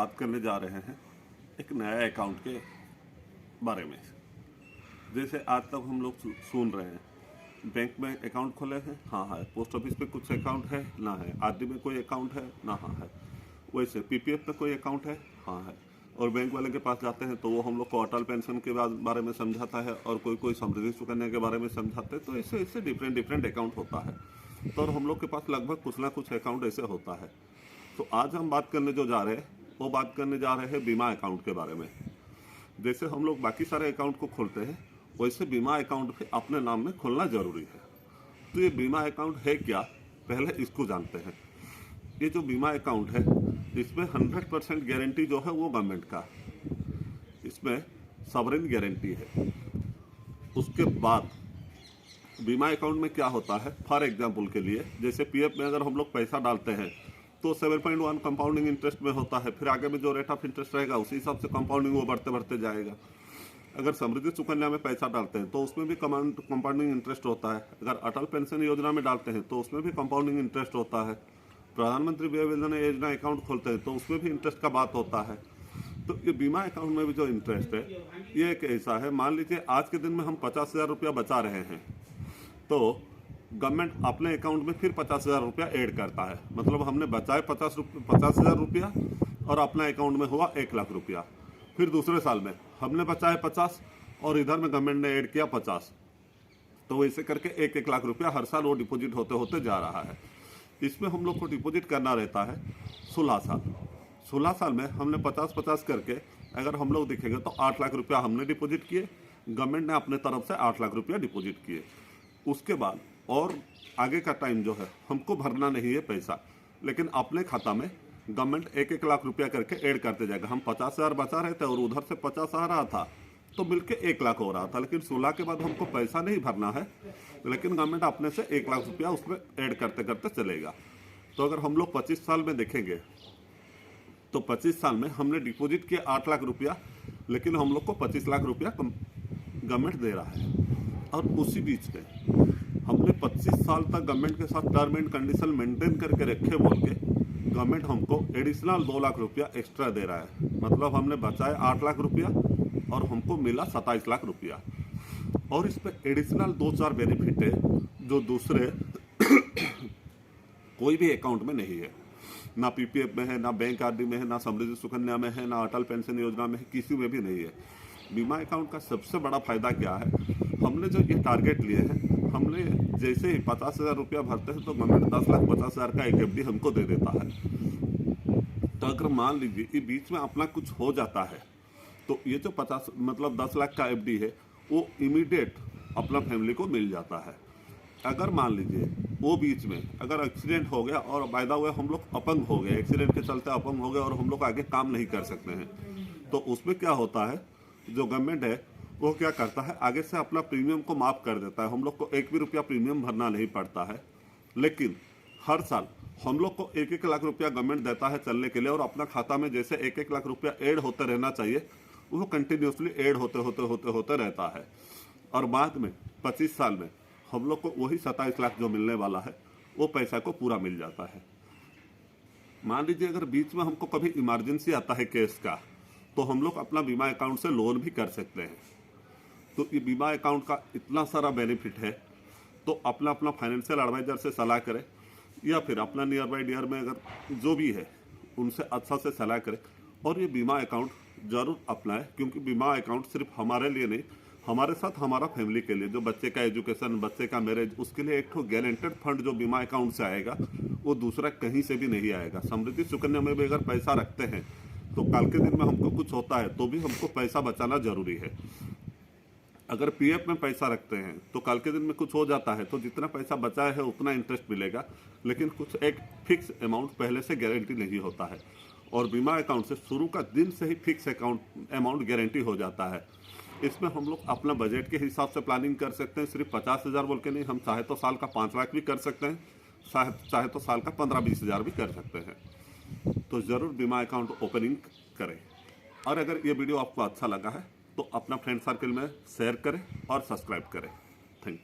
बात करने जा रहे हैं एक नया अकाउंट के बारे में। जैसे आज तक हम लोग सुन रहे हैं बैंक में अकाउंट खोले हैं, हाँ है, पोस्ट ऑफिस पे कुछ अकाउंट है ना है, आरडी में कोई अकाउंट है ना हाँ है, वैसे पीपीएफ में कोई अकाउंट है हाँ है। और बैंक वाले के पास जाते हैं तो वो हम लोग को अटल पेंशन के बारे में समझाता है और कोई समृद्धि सुकन्या के बारे में समझाते हैं। तो इससे डिफरेंट अकाउंट होता है। तो और हम लोग के पास लगभग कुछ ना कुछ अकाउंट ऐसे होता है। तो आज हम बात करने जो जा रहे हैं वो बात करने जा रहे हैं बीमा अकाउंट के बारे में। जैसे हम लोग बाकी सारे अकाउंट को खोलते हैं वैसे बीमा अकाउंट भी अपने नाम में खोलना जरूरी है। तो ये बीमा अकाउंट है क्या, पहले इसको जानते हैं। ये जो बीमा अकाउंट है इसमें 100% गारंटी जो है वो गवर्नमेंट का, इसमें सॉवरेन गारंटी है। उसके बाद बीमा अकाउंट में क्या होता है, फॉर एग्जांपल के लिए जैसे पीएफ में अगर हम लोग पैसा डालते हैं तो 7.1 कंपाउंडिंग इंटरेस्ट में होता है। फिर आगे में जो रेट ऑफ इंटरेस्ट रहेगा उसी हिसाब से कंपाउंडिंग वो बढ़ते जाएगा। अगर समृद्धि सुकन्या में पैसा डालते हैं तो उसमें भी कंपाउंडिंग इंटरेस्ट होता है। अगर अटल पेंशन योजना में डालते हैं तो उसमें भी कंपाउंडिंग इंटरेस्ट होता है। प्रधानमंत्री व्यय योजना अकाउंट खोलते हैं तो उसमें भी इंटरेस्ट का बात होता है। तो ये बीमा अकाउंट में भी जो इंटरेस्ट है ये एक ऐसा है, मान लीजिए आज के दिन में हम 50,000 रुपया बचा रहे हैं तो गवर्नमेंट अपने अकाउंट में फिर 50,000 रुपया ऐड करता है। मतलब हमने बचाए 50,000 रुपया और अपना अकाउंट में हुआ 1 लाख रुपया। फिर दूसरे साल में हमने बचाए 50 और इधर में गवर्नमेंट ने ऐड किया 50। तो वैसे करके 1 लाख रुपया हर साल वो डिपॉजिट होते होते जा रहा है। इसमें हम लोग को डिपॉजिट करना रहता है 16 साल। 16 साल में हमने 50-50 करके अगर हम लोग देखेंगे तो 8 लाख रुपया हमने डिपॉजिट किए, गवर्नमेंट ने अपने तरफ से 8 लाख रुपया डिपॉजिट किए। उसके बाद और आगे का टाइम जो है हमको भरना नहीं है पैसा, लेकिन अपने खाता में गवर्नमेंट 1 लाख रुपया करके ऐड करते जाएगा। हम 50,000 बचा रहे थे और उधर से 50 आ रहा था तो मिलके 1 लाख हो रहा था। लेकिन 16 के बाद हमको पैसा नहीं भरना है, लेकिन गवर्नमेंट अपने से 1 लाख रुपया उसमें ऐड करते करते चलेगा। तो अगर हम लोग 25 साल में देखेंगे तो 25 साल में हमने डिपॉजिट किया 8 लाख रुपया, लेकिन हम लोग को 25 लाख रुपया गवर्नमेंट दे रहा है। और उसी बीच में हमने 25 साल तक गवर्नमेंट के साथ टर्म एंड कंडीशन मेंटेन करके रखे बोल के गवर्नमेंट हमको एडिशनल 2 लाख रुपया एक्स्ट्रा दे रहा है। मतलब हमने बचाए 8 लाख रुपया और हमको मिला 27 लाख रुपया। और इस पर एडिशनल 2-4 बेनिफिट है जो दूसरे कोई भी अकाउंट में नहीं है। ना पीपीएफ में है, ना बैंक आरडी में है, ना समृद्धि सुकन्या में है, ना अटल पेंशन योजना में है, किसी में भी नहीं है। बीमा अकाउंट का सबसे बड़ा फायदा क्या है, हमने जो ये टारगेट लिए हैं, हमने जैसे ही 50,000 रुपया भरते हैं तो गवर्नमेंट 10,50,000 का एक एफडी हमको दे देता है। तो अगर मान लीजिए ये बीच में अपना कुछ हो जाता है तो ये जो 10 लाख का एफडी है वो इमीडिएट अपना फैमिली को मिल जाता है। अगर मान लीजिए वो बीच में अगर एक्सीडेंट हो गया और बाय द वे हम लोग अपंग हो गए, एक्सीडेंट के चलते अपंग हो गए और हम लोग आगे काम नहीं कर सकते हैं, तो उसमें क्या होता है, जो गवर्नमेंट है वो क्या करता है, आगे से अपना प्रीमियम को माफ कर देता है। हम लोग को 1 भी रुपया प्रीमियम भरना नहीं पड़ता है। लेकिन हर साल हम लोग को 1 लाख रुपया गवर्नमेंट देता है चलने के लिए, और अपना खाता में जैसे 1 लाख रुपया ऐड होते रहना चाहिए वो कंटिन्यूसली ऐड होते रहता है। और बाद में 25 साल में हम लोग को वही 27 लाख जो मिलने वाला है वो पैसा को पूरा मिल जाता है। मान लीजिए अगर बीच में हमको कभी इमरजेंसी आता है केस का तो हम लोग अपना बीमा अकाउंट से लोन भी कर सकते हैं। तो ये बीमा अकाउंट का इतना सारा बेनिफिट है। तो अपना फाइनेंशियल एडवाइजर से सलाह करें या फिर अपना नियर बाई डियर में अगर जो भी है उनसे अच्छा से सलाह करें और ये बीमा अकाउंट ज़रूर अपनाएं। क्योंकि बीमा अकाउंट सिर्फ हमारे लिए नहीं, हमारे साथ हमारा फैमिली के लिए, जो बच्चे का एजुकेशन, बच्चे का मैरिज, उसके लिए एक गारंटेड फंड जो बीमा अकाउंट से आएगा वो दूसरा कहीं से भी नहीं आएगा। समृद्धि सुकन्या में भी अगर पैसा रखते हैं तो कल के दिन में हमको कुछ होता है तो भी हमको पैसा बचाना जरूरी है। अगर पीएफ में पैसा रखते हैं तो कल के दिन में कुछ हो जाता है तो जितना पैसा बचाया है उतना इंटरेस्ट मिलेगा, लेकिन कुछ एक फिक्स अमाउंट पहले से गारंटी नहीं होता है। और बीमा अकाउंट से शुरू का दिन से ही फिक्स अमाउंट गारंटी हो जाता है। इसमें हम लोग अपना बजट के हिसाब से प्लानिंग कर सकते हैं। सिर्फ 50,000 बोल के नहीं, हम चाहे तो साल का 5 लाख भी कर सकते हैं, चाहे तो साल का 15-20 हज़ार भी कर सकते हैं। तो ज़रूर बीमा अकाउंट ओपनिंग करें। और अगर ये वीडियो आपको अच्छा लगा है तो अपना फ्रेंड सर्कल में शेयर करें और सब्सक्राइब करें। Thank you.